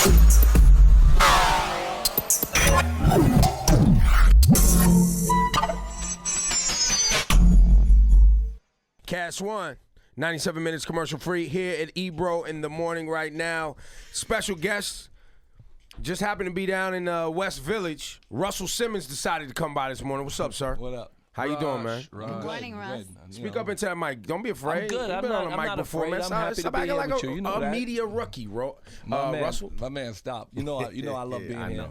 Cash One, 97 minutes commercial free here at Ebro in the morning right now. Special guest just happened to be down in West Village. Russell Simmons decided to come by this morning. What's up, sir? What up? How you doing, man? Good morning, Russ. Speak up into that mic. Don't be afraid. I'm good. You've been on the mic before, man. Stop acting like a media rookie, Russell. My man, stop. You know I love being here.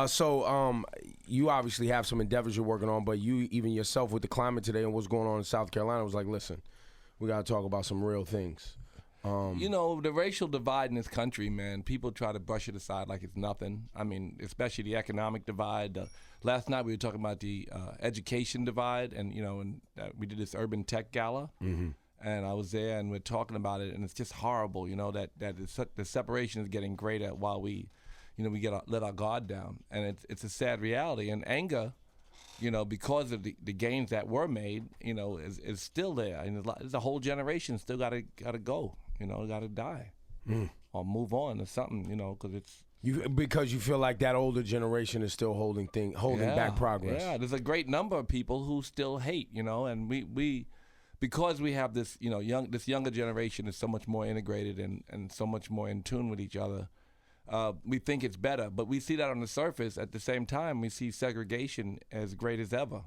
So you obviously have some endeavors you're working on, but you even yourself with the climate today and what's going on in South Carolina was like, listen, we got to talk about some real things. The racial divide in this country, man, people try to brush it aside like it's nothing. I mean, especially the economic divide. Last night we were talking about the education divide, and we did this urban tech gala, and I was there, and we're talking about it, and it's just horrible, that the separation is getting greater while we let our guard down, and it's a sad reality, and anger, because of the gains that were made, is still there, and there's a whole generation still gotta go, gotta die, or move on or something, because it's. Because you feel like that older generation is still holding back progress. Yeah, there's a great number of people who still hate, and we because we have this, this younger generation is so much more integrated and so much more in tune with each other. We think it's better, but we see that on the surface. At the same time, we see segregation as great as ever,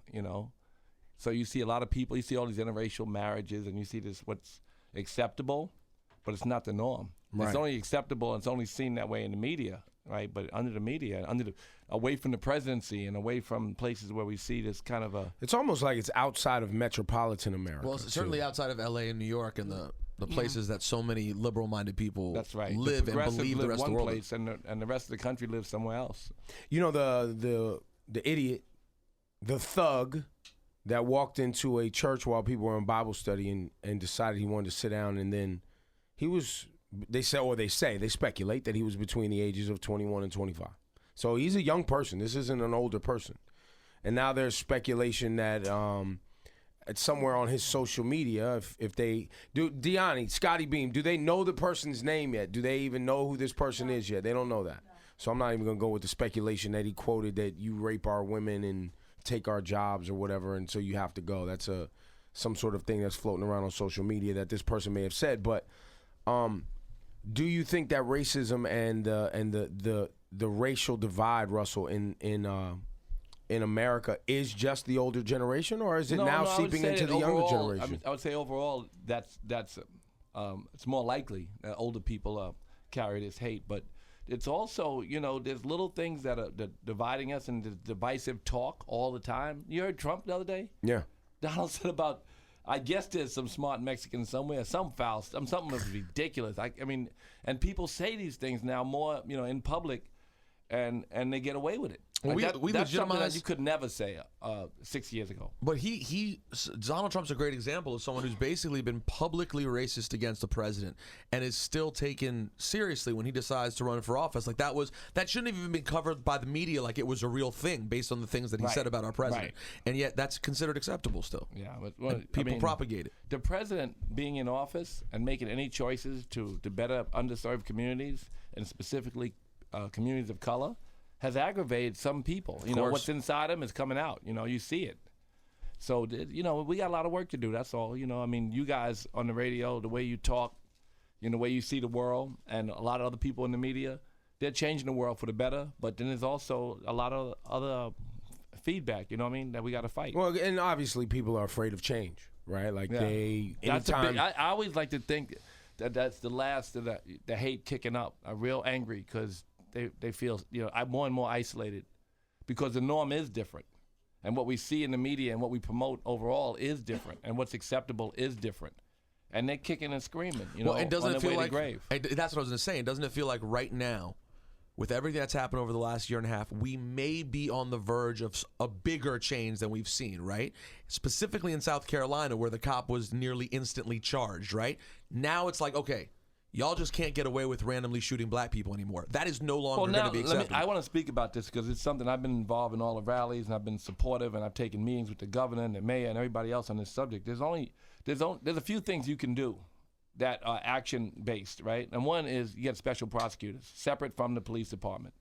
So you see a lot of people, you see all these interracial marriages, and you see this what's acceptable, but it's not the norm. Right. It's only acceptable, and it's only seen that way in the media, right? But under the media, away from the presidency and away from places where we see this kind of a... It's almost like it's outside of metropolitan America. Well, it's certainly outside of L.A. and New York and the places that so many liberal-minded people That's right. live and believe the rest of the world. Place and the rest of the country lives somewhere else. The idiot, the thug that walked into a church while people were in Bible study and decided he wanted to sit down, and then he was... They speculate that he was between the ages of 21 and 25. So he's a young person. This isn't an older person. And now there's speculation that it's somewhere on his social media, if they do, Deani, Scotty Beam, do they know the person's name yet? Do they even know who this person is yet? They don't know that. So I'm not even going to go with the speculation that he quoted that you rape our women and take our jobs or whatever, and so you have to go. That's some sort of thing that's floating around on social media that this person may have said. But do you think that racism and the racial divide, Russell, in America is just the older generation, or is it now seeping into the younger generation? I would say overall that's it's more likely that older people carry this hate, but it's also there's little things that are dividing us and the divisive talk all the time. You heard Trump the other day? Yeah. Donald said about. I guess there's some smart Mexicans somewhere, some foul, something that's ridiculous. I mean, and people say these things now more, in public, and they get away with it. Like we that's something that legitimize. you could never say 6 years ago. But Donald Trump's a great example of someone who's basically been publicly racist against the president and is still taken seriously when he decides to run for office. Like that shouldn't have even been covered by the media like it was a real thing based on the things that he said about our president. Right. And yet that's considered acceptable still. Yeah, but people propagate it. The president being in office and making any choices to better underserved communities and specifically communities of color has aggravated some people. What's inside them is coming out. You see it. So, we got a lot of work to do. That's all. You guys on the radio, the way you talk, the way you see the world, and a lot of other people in the media, they're changing the world for the better. But then there's also a lot of other feedback, that we got to fight. Well, and obviously people are afraid of change, right? Like I always like to think that that's the last of the hate kicking up. I'm real angry because they feel I'm more and more isolated because the norm is different, and what we see in the media and what we promote overall is different, and what's acceptable is different, and they're kicking and screaming. And doesn't on it their feel way like to grave. That's what I was going to say? And doesn't it feel like right now, with everything that's happened over the last year and a half, we may be on the verge of a bigger change than we've seen, right? Specifically in South Carolina, where the cop was nearly instantly charged, right? Now it's like, okay, y'all just can't get away with randomly shooting black people anymore. That is no longer going to be acceptable. I want to speak about this because it's something I've been involved in all the rallies, and I've been supportive, and I've taken meetings with the governor and the mayor and everybody else on this subject. There's a few things you can do that are action-based, right? And one is you get special prosecutors, separate from the police department.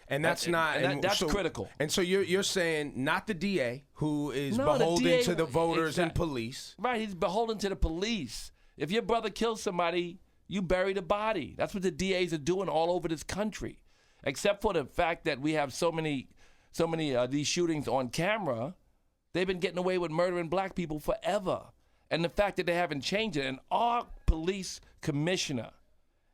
And that's not that's critical. And so you're saying not the DA who is beholden DA, to the voters and police. Right, he's beholden to the police. If your brother kills somebody, you bury the body. That's what the DAs are doing all over this country. Except for the fact that we have so many these shootings on camera, they've been getting away with murdering black people forever. And the fact that they haven't changed it, and our police commissioner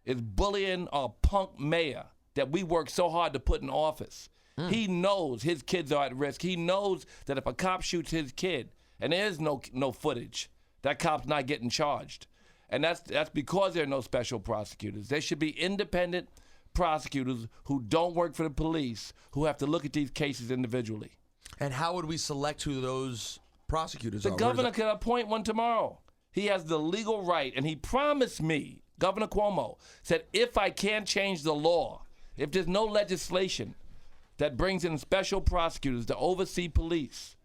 is bullying our punk mayor that we work so hard to put in office. He knows his kids are at risk. He knows that if a cop shoots his kid and there is no footage, that cop's not getting charged. And that's because there are no special prosecutors. There should be independent prosecutors who don't work for the police, who have to look at these cases individually. And how would we select who those prosecutors The are? governor can appoint one tomorrow. He has the legal right, and he promised me, Governor Cuomo, said if I can't change the law, if there's no legislation that brings in special prosecutors to oversee police,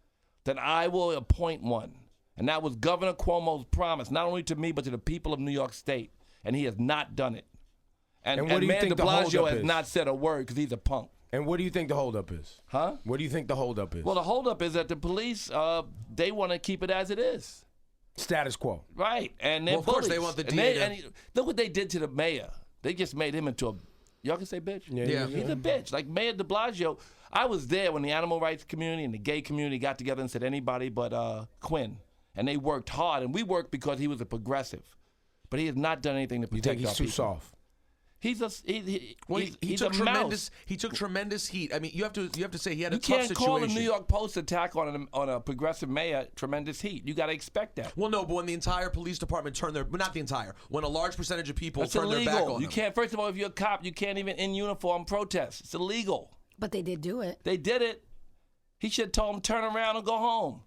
then I will appoint one. And that was Governor Cuomo's promise, not only to me, but to the people of New York State. And he has not done it. And what do you Mayor think de the Blasio holdup has is? not said a word because he's a punk. And what do you think the holdup is? Huh? What do you think the holdup is? Well, the holdup is that the police, they want to keep it as it is. Status quo. Right. And they're Well, of course they bullies. want the And DA they- to- and look what they did to the mayor. They just made him into a, y'all can say bitch? Yeah. He's a bitch. Like Mayor de Blasio, I was there when the animal rights community and the gay community got together and said anybody but Quinn. And they worked hard. And we worked because he was a progressive. But he has not done anything to You protect think he's our too people. soft? He's a Well, he's he a took mouse. He took tremendous heat. I mean, you have to say he had a You tough can't situation. call the New York Post attack on a progressive mayor tremendous heat. You got to expect that. Well, no, but when the entire police department turned their, but not the entire, when a large percentage of people That's turn their back illegal. on You them. can't. First of all, if you're a cop, you can't even in uniform protest. It's illegal. But they did do it. They did it. He should have told him turn around and go home.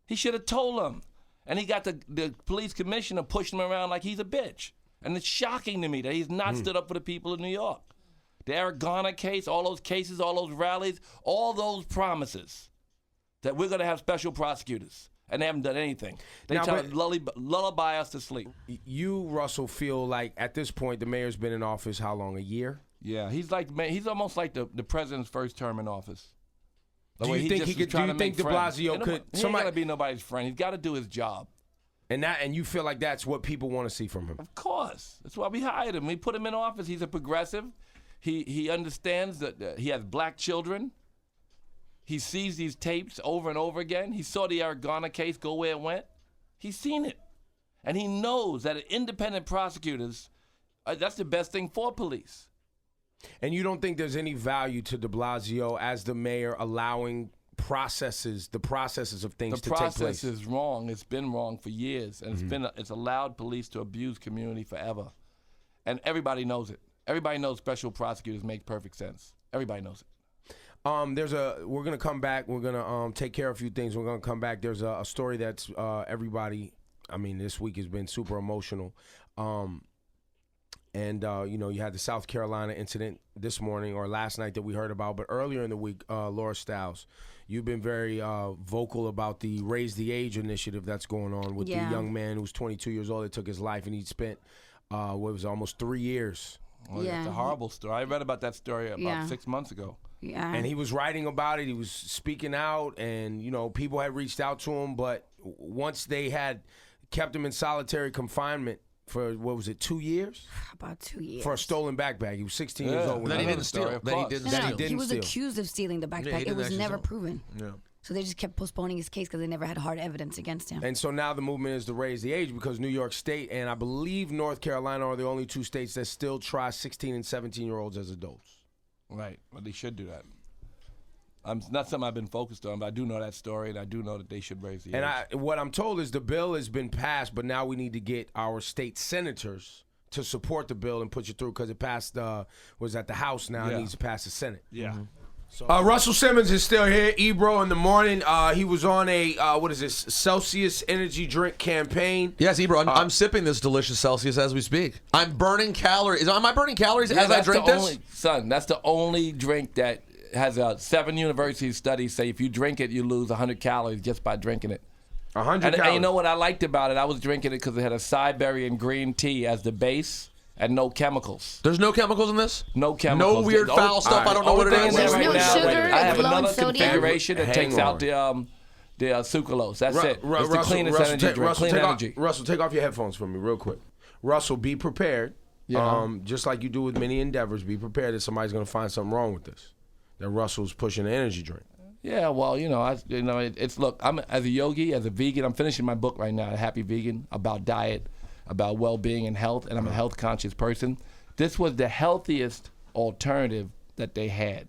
He should have told him. And he got the police commissioner pushing him around like he's a bitch. And it's shocking to me that he's not stood up for the people of New York. The Eric Garner case, all those cases, all those rallies, all those promises that we're going to have special prosecutors. And they haven't done anything. They Now, try but- to lullaby us to sleep. You, Russell, feel like at this point the mayor's been in office how long? A year? Yeah, he's almost like the president's first term in office. The Do way you he think just he was could? Do trying you to think make De friends. Blasio Ain't could? He ain't got to be nobody's friend. He's got to do his job. And you feel like that's what people want to see from him? Of course. That's why we hired him. We put him in office. He's a progressive. He understands that he has black children. He sees these tapes over and over again. He saw the Eric Garner case go where it went. He's seen it. And he knows that independent prosecutors, that's the best thing for police. And you don't think there's any value to De Blasio as the mayor allowing the processes of things The to take place? process is wrong. It's been wrong for years, and it's allowed police to abuse community forever, and everybody knows it. Everybody knows special prosecutors make perfect sense. Everybody knows it. We're gonna come back. We're gonna take care of a few things. We're gonna come back. There's a story that's everybody. I mean, this week has been super emotional. And you had the South Carolina incident this morning or last night that we heard about. But earlier in the week, Laura Stiles, you've been very vocal about the Raise the Age initiative that's going on with the young man who's 22 years old that took his life, and he spent almost 3 years. Well, Yeah. It's a horrible story. I read about that story about 6 months ago. Yeah. And he was writing about it. He was speaking out, and people had reached out to him. But once they had kept him in solitary confinement for 2 years? About 2 years. For a stolen backpack. He was 16 years Yeah. old. When Then he I heard didn't the story. steal. Then he didn't No, That no, he didn't he was steal. accused of stealing the backpack. didn't It was actually never steal. proven. Yeah. So they just kept postponing his case because they never had hard evidence against him. And so now the movement is to raise the age because New York State and I believe North Carolina are the only two states that still try 16 and 17-year-olds as adults. Right. Well, they should do that. It's not something I've been focused on, but I do know that story, and I do know that they should raise the age. And what I'm told is the bill has been passed, but now we need to get our state senators to support the bill and push it through because it passed, was at the House now. It Yeah. needs to pass the Senate. Yeah. So, Russell Simmons is still here. Ebro in the morning. He was on a, Celsius energy drink campaign. Yes, Ebro, I'm sipping this delicious Celsius as we speak. I'm burning calories. Am I burning calories Yeah, as I that's drink the this? only, son, that's the only drink that has 7 university studies say if you drink it, you lose 100 calories just by drinking it. 100 And you calories. know what I liked about it? I was drinking it because it had a Siberian green tea as the base and no chemicals. There's no chemicals in this? No chemicals. No weird The foul only- stuff. I don't know what it Only thing is. in there There's right no now, sugar, I have it's low in another sodium. configuration that Hang takes out on. the sucralose. That's it. It's the Russell, cleanest Russell, energy drink. Clean take energy. Russell, take off your headphones for me real quick. Russell, be prepared. Yeah. Just like you do with many endeavors, be prepared that somebody's going to find something wrong with this. That Russell's pushing an energy drink. Yeah, well, it's look. I'm as a yogi, as a vegan. I'm finishing my book right now, A Happy Vegan, about diet, about well-being and health, and I'm a health-conscious person. This was the healthiest alternative that they had.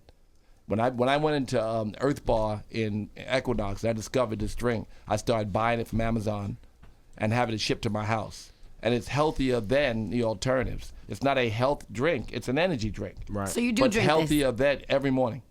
When I went into Earth Bar in Equinox, and I discovered this drink. I started buying it from Amazon, and having it shipped to my house. And it's healthier than the alternatives. It's not a health drink; it's an energy drink. Right. So you do But it's drink healthier than every morning.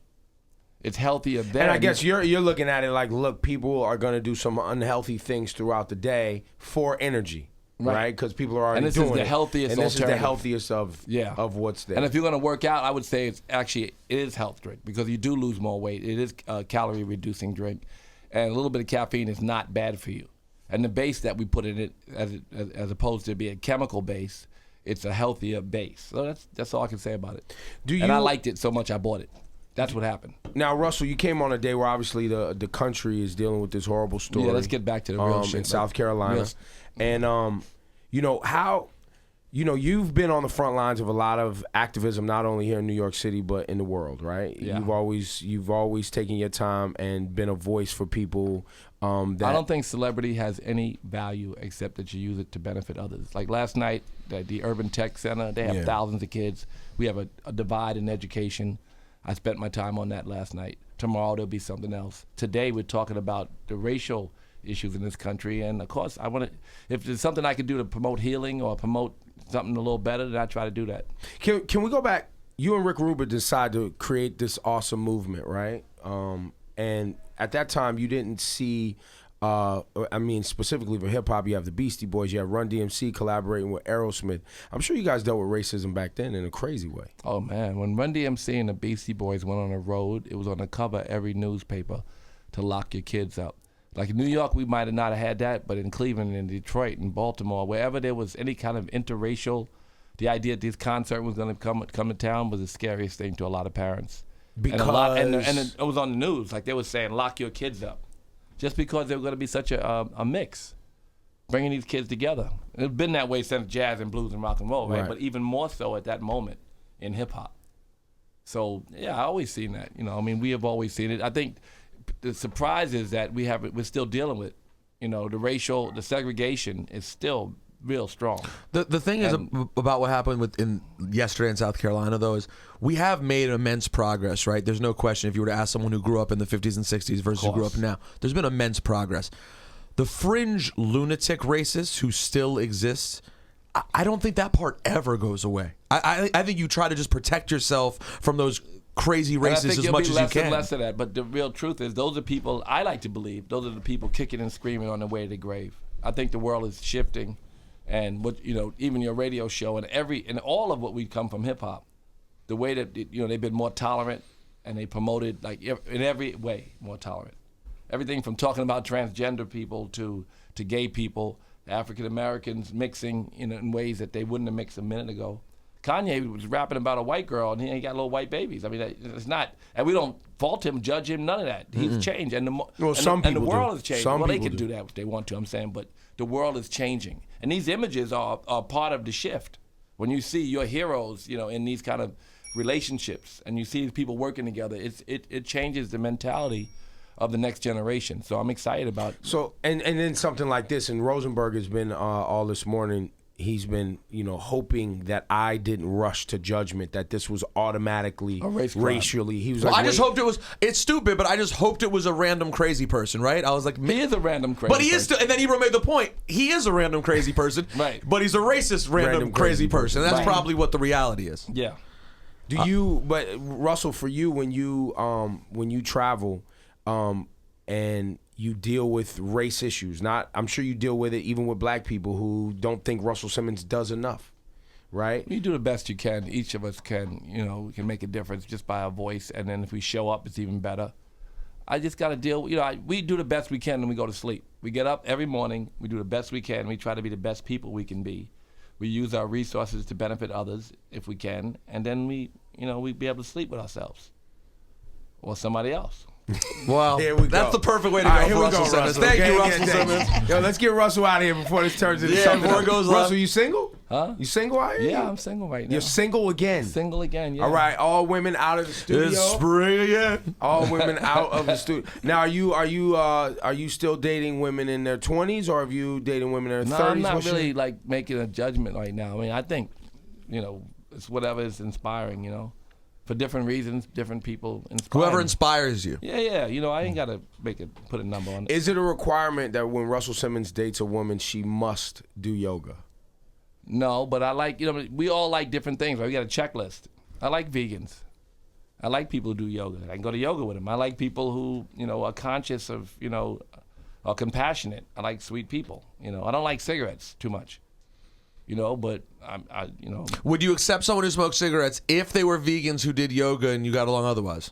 It's healthier than. And I guess you're looking at it like, look, people are going to do some unhealthy things throughout the day for energy, right? Because people are already And this doing is the it. healthiest And this is the alternative. healthiest of what's there. And if you're going to work out, I would say it is health drink because you do lose more weight. It is a calorie reducing drink, and a little bit of caffeine is not bad for you. And the base that we put in it, as opposed to be a chemical base, it's a healthier base. So that's all I can say about it. And I liked it so much I bought it. That's what happened. Now, Russell, you came on a day where obviously the country is dealing with this horrible story. Yeah, let's get back to the real shit. In South Carolina. Real- And you've been on the front lines of a lot of activism, not only here in New York City but in the world, right? Yeah. You've always taken your time and been a voice for people. That I don't think celebrity has any value except that you use it to benefit others. Like last night, the Urban Tech Center, they have thousands of kids. We have a divide in education. I spent my time on that last night. Tomorrow there'll be something else. Today we're talking about the racial issues in this country, and of course I want to. If there's something I can do to promote healing or promote something a little better, then I try to do that. Can we go back? You and Rick Rubin decided to create this awesome movement, right? And at that time, you didn't see. Specifically for hip hop, you have the Beastie Boys, you have Run DMC collaborating with Aerosmith. I'm sure you guys dealt with racism back then in a crazy way. Oh man, when Run DMC and the Beastie Boys went on the road, it was on the cover of every newspaper to lock your kids up. Like in New York, we might have not had that, but in Cleveland, and Detroit, and Baltimore, wherever there was any kind of interracial, the idea that this concert was going to come to town was the scariest thing to a lot of parents. Because and it was on the news, like they were saying, lock your kids up, just because they were going to be such a mix, bringing these kids together. It's been that way since jazz and blues and rock and roll, right? But even more so at that moment in hip hop. So yeah, I always seen that. We have always seen it. I think the surprise is that we're still dealing with, the segregation is still real strong. The thing is about what happened yesterday in South Carolina, though, is we have made immense progress, right? There's no question. If you were to ask someone who grew up in the 50s and 60s versus who grew up now, there's been immense progress. The fringe lunatic racists who still exist, I don't think that part ever goes away. I think you try to just protect yourself from those crazy racists as much as you can. And less of that, but the real truth is those are people, I like to believe, those are the people kicking and screaming on their way to the grave. I think the world is shifting. And even your radio show and all of what we come from hip hop, the way that they've been more tolerant and they promoted in every way more tolerant. Everything from talking about transgender people to gay people, African Americans mixing in ways that they wouldn't have mixed a minute ago. Kanye was rapping about a white girl and he ain't got little white babies. I mean, it's not, and we don't fault him, judge him, none of that. He's changed, and the world has changed. Well, they can do that if they want to. I'm saying, but the world is changing. And these images are part of the shift. When you see your heroes, in these kind of relationships, and you see people working together, it changes the mentality of the next generation. So I'm excited about. So and then something like this, and Rosenberg has been all this morning. He's been, hoping that I didn't rush to judgment, that this was automatically racially. He was I just hoped it's stupid, but I just hoped it was a random crazy person, right? I was like, he is a random crazy person. But he is still, and then Ebro made the point, he is a random crazy person, right? But he's a racist random crazy person. That's probably what the reality is. Yeah. But Russell, for you, when you travel, and you deal with race issues. I'm sure you deal with it even with black people who don't think Russell Simmons does enough, right? You do the best you can. Each of us can, we can make a difference just by our voice. And then if we show up, it's even better. I just got to deal. We do the best we can when we go to sleep. We get up every morning. We do the best we can. We try to be the best people we can be. We use our resources to benefit others if we can, and then we be able to sleep with ourselves or somebody else. Well, Here we that's go. the perfect way to All go right, for here we Russell go, Simmons. Russell. Thank you, Okay, Russell yeah, Simmons. Yo, let's get Russell out of here before this turns into Yeah, something before it else. goes Russell, left. you single? Huh? You single out here? Yeah, I'm single right now. You're single again? Single again, yeah. All right, all women out of the studio. It's spring again. All women out of the studio. Now, are you still dating women in their 20s, or have you dating women in their 30s? No, I'm not What's really like making a judgment right now. I mean, I think, it's whatever is inspiring, for different reasons, different people inspire Whoever me. inspires you. Yeah. I ain't got to put a number on it. Is it a requirement that when Russell Simmons dates a woman, she must do yoga? No, but I like, we all like different things. Right? We got a checklist. I like vegans. I like people who do yoga. I can go to yoga with them. I like people who, are conscious of, are compassionate. I like sweet people. I don't like cigarettes too much. But I. Would you accept someone who smoked cigarettes if they were vegans who did yoga and you got along otherwise?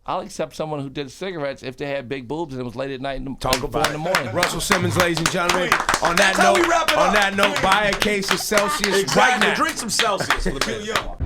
I'll accept someone who did cigarettes if they had big boobs and it was late at night and Talk 4 about in the morning. Russell Simmons, ladies and gentlemen. On that That's how we wrap it up. buy a case of Celsius right now. Drink some Celsius for the man.